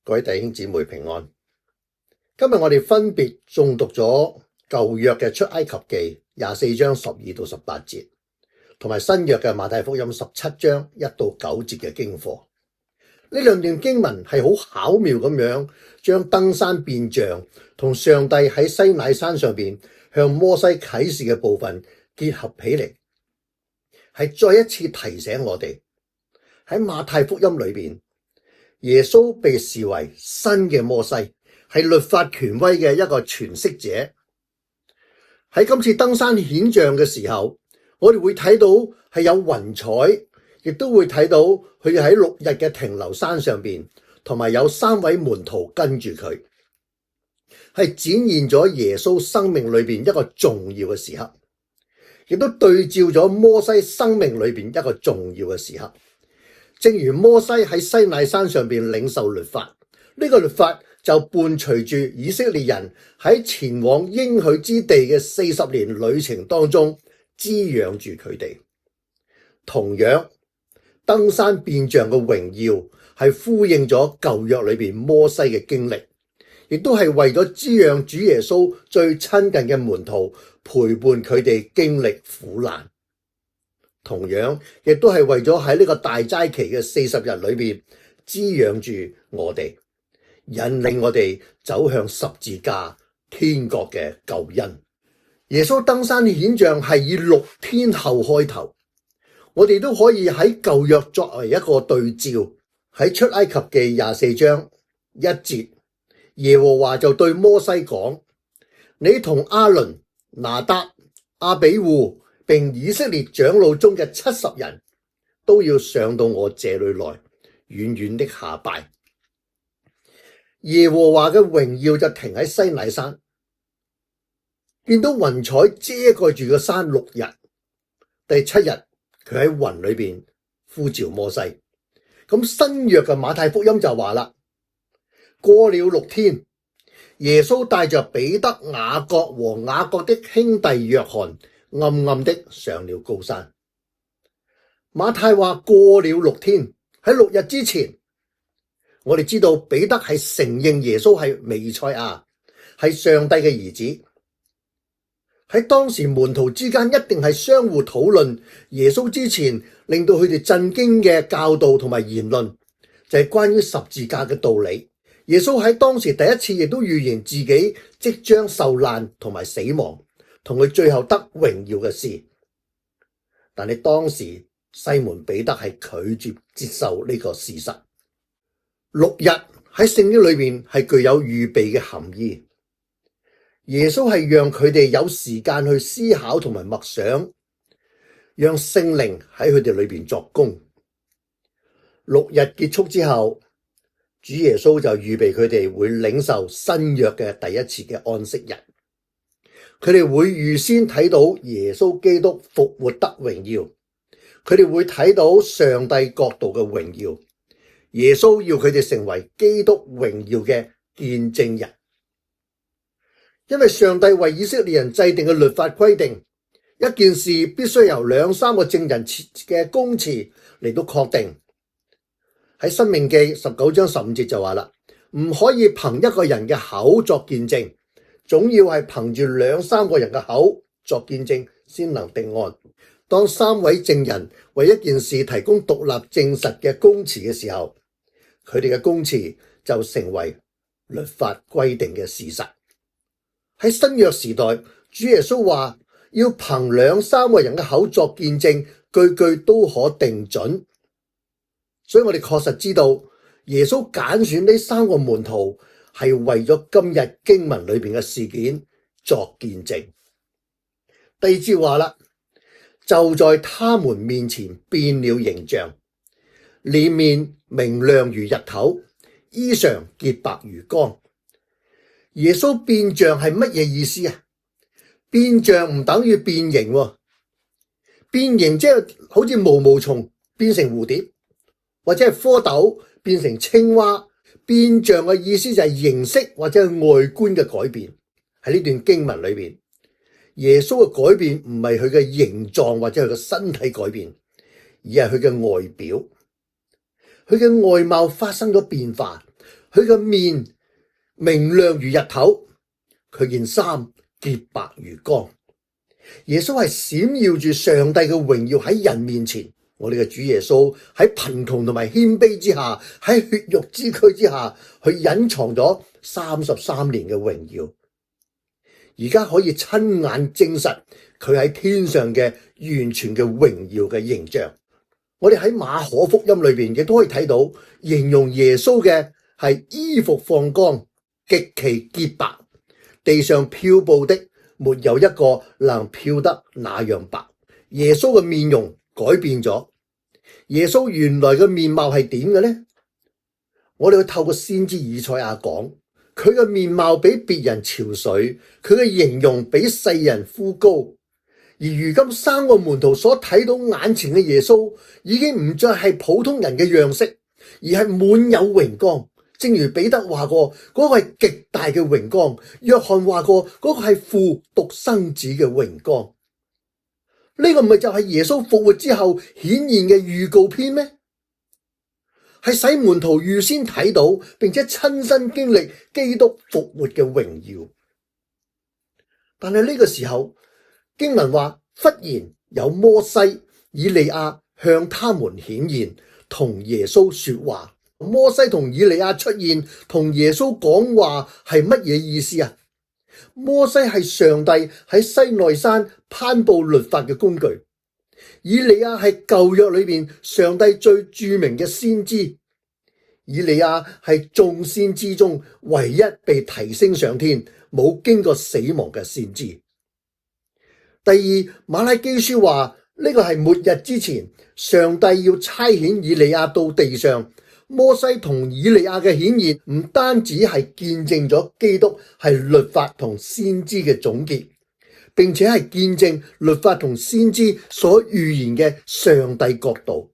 各位弟兄姊妹平安。今日我哋分別誦讀咗舊約嘅出埃及記24章12到18節，同埋新約嘅馬太福音17章1到9節嘅經課。呢兩段經文係好巧妙咁樣將登山變像同上帝喺西乃山上邊向摩西啟示嘅部分結合起嚟，係再一次提醒我哋喺馬太福音裏邊，耶穌被視為新嘅摩西，係律法權威嘅一個傳釋者。喺今次登山顯像嘅時候，我哋會睇到係有雲彩，亦都會睇到佢哋喺6日嘅停留山上邊，同埋有3位門徒跟住佢，係展現咗耶穌生命裏邊一個重要嘅時刻，亦都對照咗摩西生命裏邊一個重要嘅時刻。正如摩西喺西乃山上邊領受律法，呢個律法就伴隨住以色列人喺前往應許之地嘅40年旅程當中滋養住佢哋。同樣，登山變像嘅榮耀係呼應咗舊約裏邊摩西嘅經歷，亦都係為咗滋養主耶穌最親近嘅門徒，陪伴佢哋經歷苦難。同樣亦都係為咗喺呢個大齋期嘅40日裏邊滋養住我哋，引領我哋走向十字架天國嘅救恩。耶穌登山顯像係以6天後開頭，我哋都可以喺舊約作為一個對照。喺出埃及記24章1節，耶和華就對摩西講：你同亞倫、拿答、亞比戶並以色列長老中嘅70人都要上到我這裏來，遠遠的下拜。耶和華嘅榮耀就停喺西乃山，見到雲彩遮蓋住個山6日。第7日佢喺雲裏邊呼召摩西。咁新約嘅馬太福音就話啦，過了6天，耶穌帶着彼得、雅各和雅各的兄弟約翰暗暗的上了高山。馬太話過了6天，喺6日之前，我哋知道彼得係承認耶穌係彌賽亞，係上帝嘅兒子。喺當時門徒之間一定係相互討論耶穌之前令到佢哋震驚嘅教導同埋言論，就係關於十字架嘅道理。耶穌喺當時第一次亦都預言自己即將受難同埋死亡，同佢最後得榮耀嘅事。但係當時西門彼得係拒絕接受呢個事實。6日喺聖經裏面係具有預備嘅含義。耶穌係讓佢哋有時間去思考同埋默想，讓聖靈喺佢哋裏邊作工。6日結束之後，主耶穌就預備佢哋會領受新約嘅第一次嘅安息日。佢哋會預先睇到耶穌基督復活得榮耀，佢哋會睇到上帝國度嘅榮耀。耶穌要佢哋成為基督榮耀嘅見證人。因為上帝為以色列人制定嘅律法規定，一件事必須由2-3個證人嘅供詞嚟到確定。喺申命記19章15節就話啦，唔可以憑一個人嘅口作見證，總要係憑住2-3個人嘅口作見證先能定案。當3位證人為一件事提供獨立證實嘅供詞嘅時候，佢哋嘅供詞就成為律法規定嘅事實。喺新約時代，主耶穌話要憑2-3個人嘅口作見證，句句都可定準。所以我哋確實知道耶穌揀選呢3個門徒係為咗今日經文裏邊嘅事件作見證。第2節話啦，就在他們面前變了形象，臉面明亮如日頭，衣裳潔白如光。耶穌變像係乜嘢意思啊？變像唔等於變形喎，變形即係好似毛毛蟲變成蝴蝶，或者係蝌蚪變成青蛙。變像嘅意思就係形式或者係外觀嘅改變。喺呢段經文裏邊，耶穌嘅改變唔係佢嘅形狀或者佢嘅身體改變，而係佢嘅外表，佢嘅外貌發生咗變化。佢嘅面明亮如日頭，佢件衫潔白如光。耶穌係閃耀住上帝嘅榮耀喺人面前。我哋嘅主耶穌喺貧窮同埋謙卑之下，喺血肉之軀之下，佢隱藏咗33年嘅榮耀，而家可以親眼證實佢喺天上嘅完全嘅榮耀嘅形象。我哋喺馬可福音裏邊亦都可以睇到，形容耶穌嘅係衣服放光，極其潔白，地上漂布的沒有一個能漂得那樣白。耶穌嘅面容改變咗。耶穌原來嘅面貌係點嘅呢？我哋會透過先知以賽亞講，佢嘅面貌比別人憔悴，佢嘅形容比世人枯槁。而如今3個門徒所睇到眼前嘅耶穌，已經唔再係普通人嘅樣式，而係滿有榮光。正如彼得話過，嗰個係極大嘅榮光；約翰話過，嗰個係父獨生子嘅榮光。呢個唔係就係耶穌復活之後顯現嘅預告片咩？係使門徒預先睇到，並且親身經歷基督復活嘅榮耀。但係呢個時候，經文話，忽然有摩西、以利亞向他們顯現，同耶穌說話。摩西同以利亞出現，同耶穌講話係乜嘢意思啊？摩西係上帝喺西奈山頒布律法嘅工具，以利亞係舊約裏邊上帝最著名嘅先知，以利亞係眾先知中唯一被提升上天，冇經過死亡嘅先知。第二，馬拉基書話呢個係末日之前，上帝要差遣以利亞到地上。摩西同以利亞嘅顯現唔單止係見證咗基督係律法同先知嘅總結，並且係見證律法同先知所預言嘅上帝國度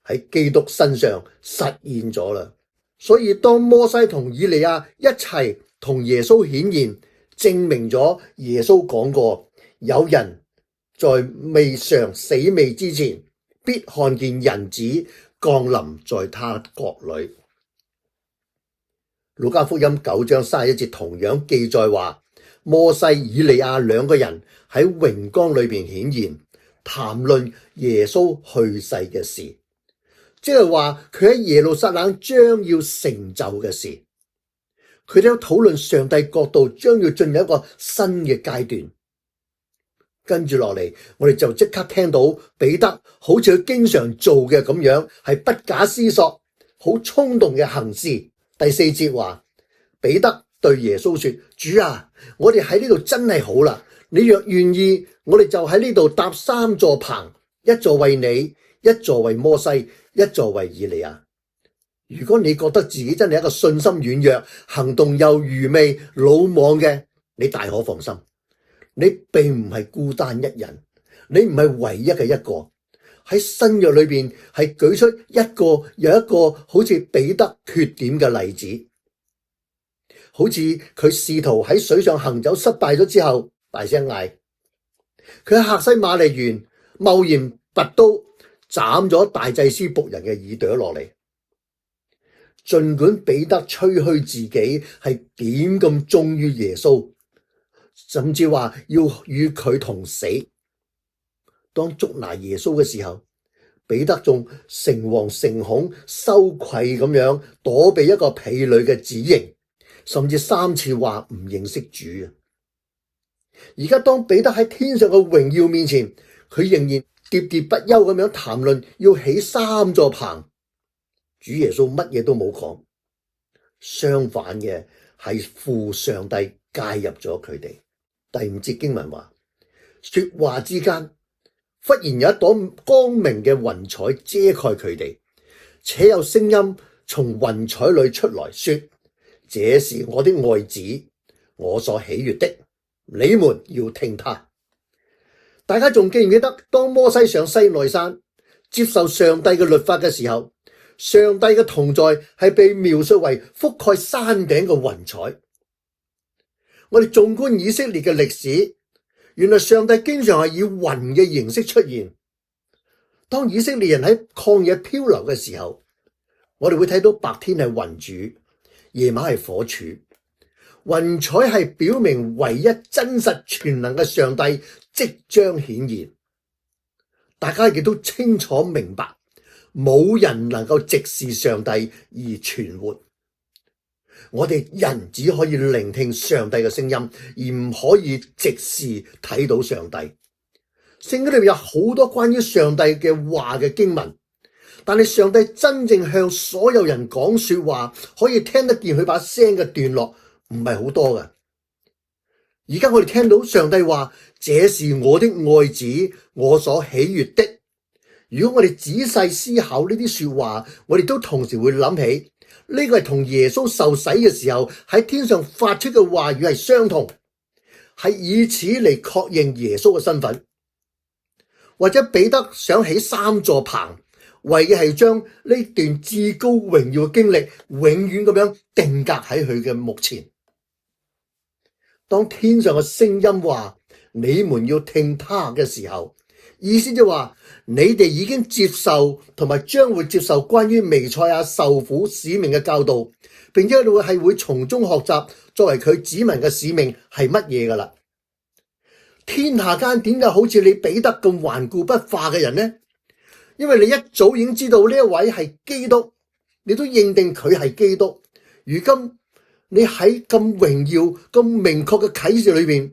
喺基督身上實現咗啦。所以當摩西同以利亞一齊同耶穌顯現，證明咗耶穌講過，有人在未嘗死未之前，必看見人子降臨在他國裏。路加福音9章31節同樣記載話，摩西、以利亞兩個人喺榮光裏邊顯現，談論耶穌去世嘅事，即係話佢喺耶路撒冷將要成就嘅事。佢哋有討論上帝國度將要進入一個新嘅階段。跟住落嚟，我哋就即刻聽到彼得好似佢經常做嘅咁樣，係不假思索、好衝動嘅行事。第4節話，彼得對耶穌說：主啊，我哋喺呢度真係好啦，你若願意，我哋就喺呢度搭3座棚，一座為你，一座為摩西，一座為以利亞。如果你覺得自己真係一個信心軟弱、行動又愚昧、魯莽嘅，你大可放心。你並唔係孤單一人，你唔係唯一嘅一個。喺新約裏邊係舉出一個又一個好似彼得缺點嘅例子，好似佢試圖喺水上行走失敗咗之後，大聲嗌；佢喺客西馬尼園貿然拔刀斬咗大祭司僕人嘅耳朵落嚟。盡管彼得吹噓自己係點咁忠於耶穌，甚至話要與佢同死，當捉拿耶穌嘅時候，彼得仲誠惶誠恐、羞愧咁樣躲避一個婢女嘅指刑，甚至3次話唔認識主。而家當彼得喺天上嘅榮耀面前，佢仍然喋喋不休咁樣談論要起3座棚。主耶穌乜嘢都冇講，相反嘅係父上帝介入咗佢哋。第5節經文話，說話之間，忽然有一朵光明嘅雲彩遮蓋佢哋，且有聲音從雲彩裏出來說：這是我的愛子，我所喜悅的，你們要聽他。大家仲記唔記得當摩西上西奈山接受上帝嘅律法嘅時候，上帝嘅同在係被描述為覆蓋山頂嘅雲彩。我哋縱觀以色列嘅歷史，原來上帝經常係以雲嘅形式出現。當以色列人喺曠野漂流嘅時候，我哋會睇到白天係雲主，夜晚係火柱，雲彩係表明唯一真實全能嘅上帝即將顯現。大家亦都清楚明白，冇人能夠直視上帝而存活。我哋人只可以聆聽上帝嘅聲音，而唔可以直視睇到上帝。聖經裏面有好多關於上帝嘅話嘅經文，但係上帝真正向所有人講說話，可以聽得見佢把聲嘅段落唔係好多嘅。而家我哋聽到上帝話，這是我的愛子，我所喜悅的。如果我哋仔細思考呢啲說話，我哋都同時會諗起呢個係同耶穌受洗嘅時候喺天上發出嘅話語係相同，係以此嚟確認耶穌嘅身份。或者彼得想起三座棚，為嘅係將呢段至高榮耀嘅經歷永遠咁樣定格喺佢嘅目前。當天上嘅聲音話你們要聽他嘅時候，意思就話你哋已經接受同埋將會接受關於彌賽亞受苦使命嘅教導，並且會從中學習作為佢子民嘅使命係乜嘢噶啦。天下間點解好似你彼得咁頑固不化嘅人呢？因為你一早已經知道呢一位係基督，你都認定佢係基督。如今你喺咁榮耀、咁明確嘅啟示裏邊，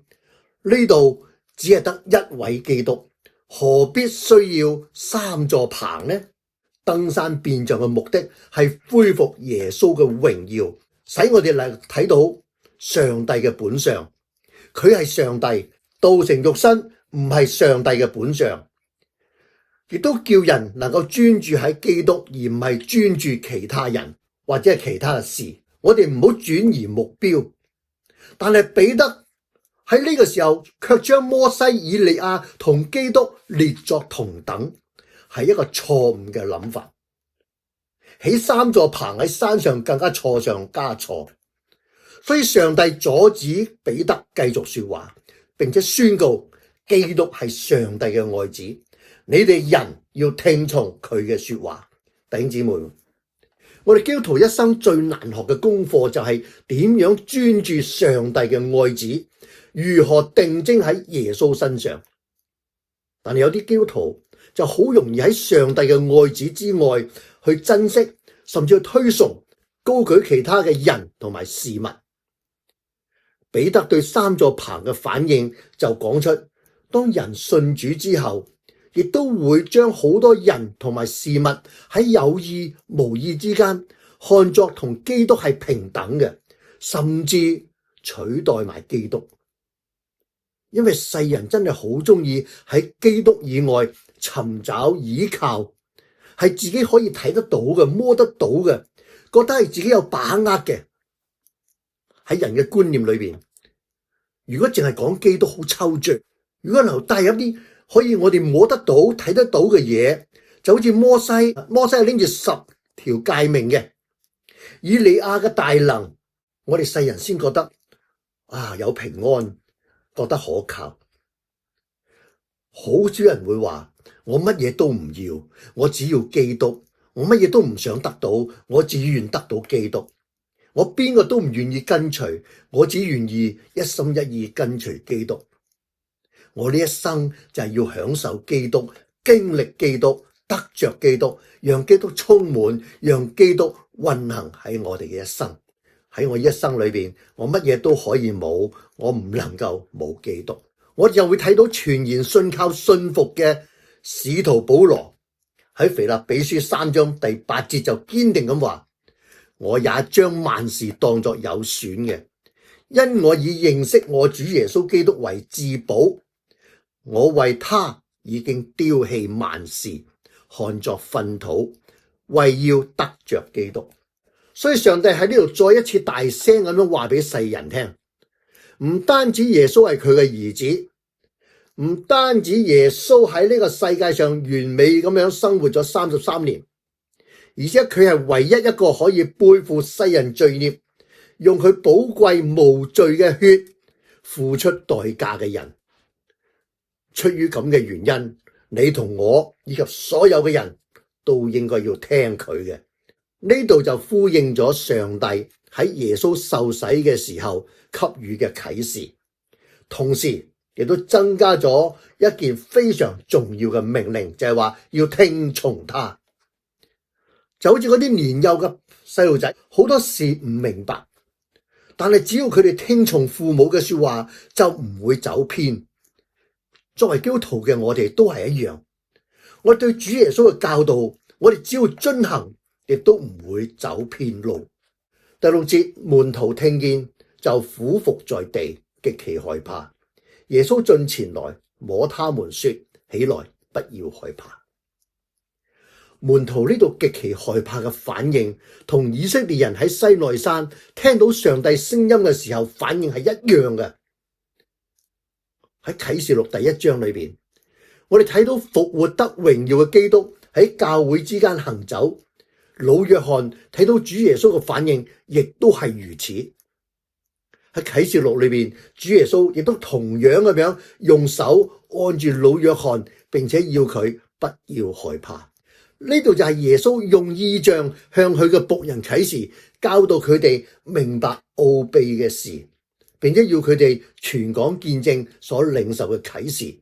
呢度只係得一位基督，何必需要三座棚呢？登山變像嘅目的係恢復耶穌嘅榮耀，使我哋嚟睇到上帝嘅本相。佢係上帝。道成肉身唔係上帝嘅本相，亦都叫人能夠專注喺基督，而唔係專注其他人或者係其他嘅事。我哋唔好轉移目標。但係彼得喺呢個時候卻將摩西、以利亞同基督列作同等，係一個錯誤嘅諗法。起三座棚喺山上更加錯上加錯，所以上帝阻止彼得繼續說話，並且宣告基督係上帝嘅愛子，你哋人要聽從佢嘅說話。弟兄姊妹，我哋基督徒一生最難學嘅功課就係點樣專注上帝嘅愛子，如何定睛喺耶穌身上。但係有啲基督徒就好容易喺上帝嘅愛子之外去珍惜，甚至去推崇高舉其他嘅人同埋事物。彼得對三座棚嘅反應就講出，當人信主之後，亦都會將好多人同埋事物喺有意無意之間看作同基督係平等嘅，甚至取代埋基督。因為世人真係好中意喺基督以外尋找依靠，係自己可以睇得到嘅、摸得到嘅，覺得係自己有把握嘅。喺人嘅觀念裏邊，如果淨係講基督好抽象，如果能帶入啲可以我哋摸得到、睇得到嘅嘢，就好似摩西係拎住10條誡命嘅，以利亞嘅大能，我哋世人先覺得有平安，覺得可靠。好少人會話我乜嘢都唔要，我只要基督，我乜嘢都唔想得到，我只願得到基督。我邊個都唔願意跟隨，我只願意一心一意跟隨基督。我呢一生就係要享受基督，經歷基督，得着基督，讓基督充滿，讓基督運行喺我哋嘅一生。喺我一生裏邊，我乜嘢都可以冇，我唔能夠冇基督。我又會睇到全然信靠信服嘅使徒保羅喺腓立比書3章第8節就堅定咁話，我也將萬事當作有損嘅，因我以認識我主耶穌基督為至寶。我為他已經丟棄萬事，看作糞土，為要得着基督。所以上帝喺呢度再一次大聲咁樣話俾世人聽，唔單止耶穌係佢嘅兒子，唔單止耶穌喺呢個世界上完美咁樣生活咗33年，而且佢係唯一一個可以背負世人罪孽，用佢寶貴無罪嘅血付出代價嘅人。出於咁嘅原因，你同我以及所有嘅人都應該要聽佢嘅。呢度就呼應咗上帝喺耶穌受洗嘅時候給予嘅啟示，同時亦都增加咗一件非常重要嘅命令，就係話要聽從他。就好似嗰啲年幼嘅細路仔，好多事唔明白，但係只要佢哋聽從父母嘅說話，就唔會走偏。作為基督徒嘅我哋都係一樣，我對主耶穌嘅教導，我哋只要遵行，亦都唔會走偏路。第6節，門徒聽見就俯伏在地，極其害怕。耶穌進前來摸他們說：起來，不要害怕。門徒呢度極其害怕嘅反應，同以色列人喺西奈山聽到上帝聲音嘅時候反應係一樣嘅。喺啟示錄第1章裏邊，我哋睇到復活得榮耀嘅基督喺教會之間行走。老約翰睇到主耶穌嘅反應，亦都係如此。喺啟示錄裏邊，主耶穌亦都同樣咁樣用手按住老約翰，並且要佢不要害怕。呢度就係耶穌用異象向佢嘅僕人啟示，教導佢哋明白奧秘嘅事，並且要佢哋傳講見證所領受嘅啟示。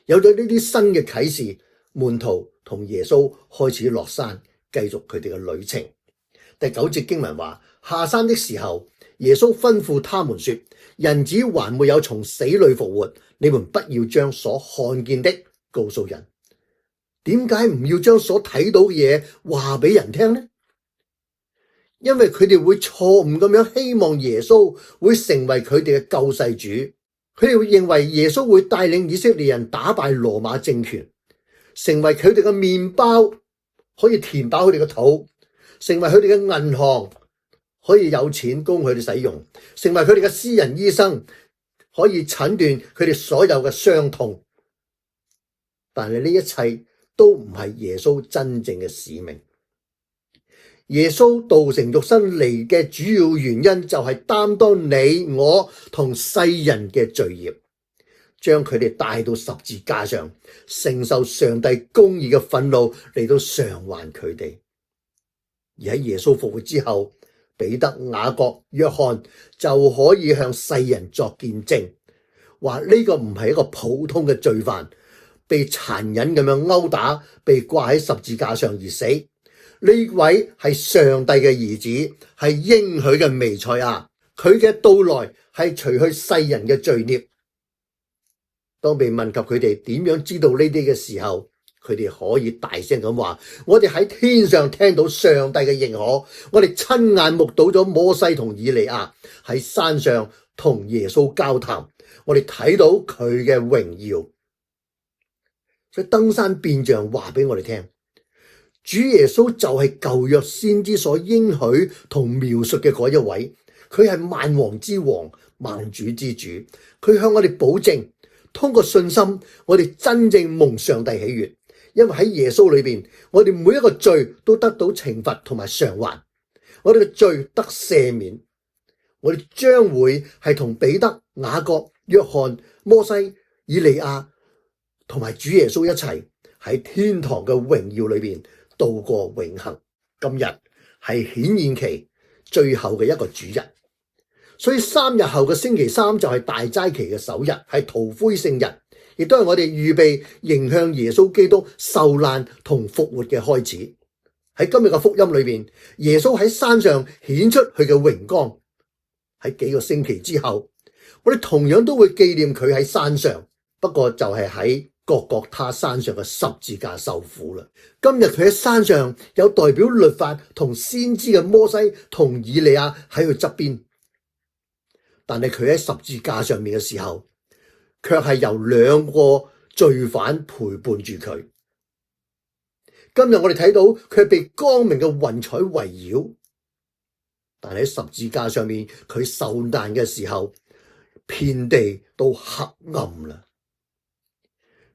有咗呢啲新嘅啟示，門徒同耶穌開始落山，繼續佢哋嘅旅程。第9節經文話：下山的時候，耶穌吩咐他們說：人子還沒有從死裏復活，你們不要將所看見的告訴人。點解唔要將所睇到嘅嘢話俾人聽呢？因為佢哋會錯誤咁樣希望耶穌會成為佢哋嘅救世主，佢哋會認為耶穌會帶領以色列人打敗羅馬政權，成為佢哋嘅麵包，可以填飽佢哋嘅肚，成為佢哋嘅銀行，可以有錢供佢哋使用，成為佢哋嘅私人醫生，可以診斷佢哋所有嘅傷痛。但係呢一切都唔係耶穌真正嘅使命。耶穌道成肉身嚟嘅主要原因就係擔當你我同世人嘅罪孽，將佢哋帶到十字架上，承受上帝公義嘅憤怒嚟到償還佢哋。而喺耶穌復活之後，彼得、雅各、約翰就可以向世人作見證，話呢個唔係一個普通嘅罪犯，被殘忍咁樣毆打，被掛喺十字架上而死。呢位係上帝嘅兒子，係應許嘅彌賽亞，佢嘅到來係除去世人嘅罪孽。當被問及佢哋點樣知道呢啲嘅時候，佢哋可以大聲咁話：我哋喺天上聽到上帝嘅認可，我哋親眼目睹咗摩西同以利亞喺山上同耶穌交談，我哋睇到佢嘅榮耀。所以登山變像話俾我哋聽，主耶穌就係舊約先知所應許同描述嘅嗰一位，佢係萬王之王、萬主之主。佢向我哋保證，通過信心，我哋真正蒙上帝喜悅，因為喺耶穌裏邊，我哋每一個罪都得到懲罰同埋償還，我哋嘅罪得赦免，我哋將會係同彼得、雅各、約翰、摩西、以利亞同埋主耶穌一齊喺天堂嘅榮耀裏邊度過永恆。今日係顯現期最後嘅一個主日，所以3日後嘅星期3就係大齋期嘅首日，係逃灰聖日，亦都係我哋預備迎向耶穌基督受難同復活嘅開始。喺今日嘅福音裏邊，耶穌喺山上顯出佢嘅榮光。喺幾個星期之後，我哋同樣都會紀念佢喺山上，不過就係喺各各他山上嘅十字架受苦啦。今日佢喺山上有代表律法同先知嘅摩西同以利亞喺佢側邊，但係佢喺十字架上面嘅時候，卻係由2個罪犯陪伴住佢。今日我哋睇到佢被光明嘅雲彩圍繞，但係喺十字架上面佢受難嘅時候，遍地都黑暗啦。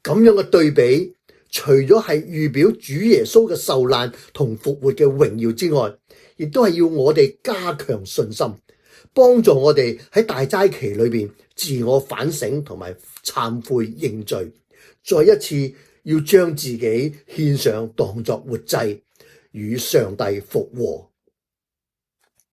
咁樣嘅對比，除咗係預表主耶穌嘅受難同復活嘅榮耀之外，亦都係要我哋加強信心，幫助我哋喺大齋期裏邊自我反省同埋懺悔認罪，再一次要將自己獻上當作活祭，與上帝復和。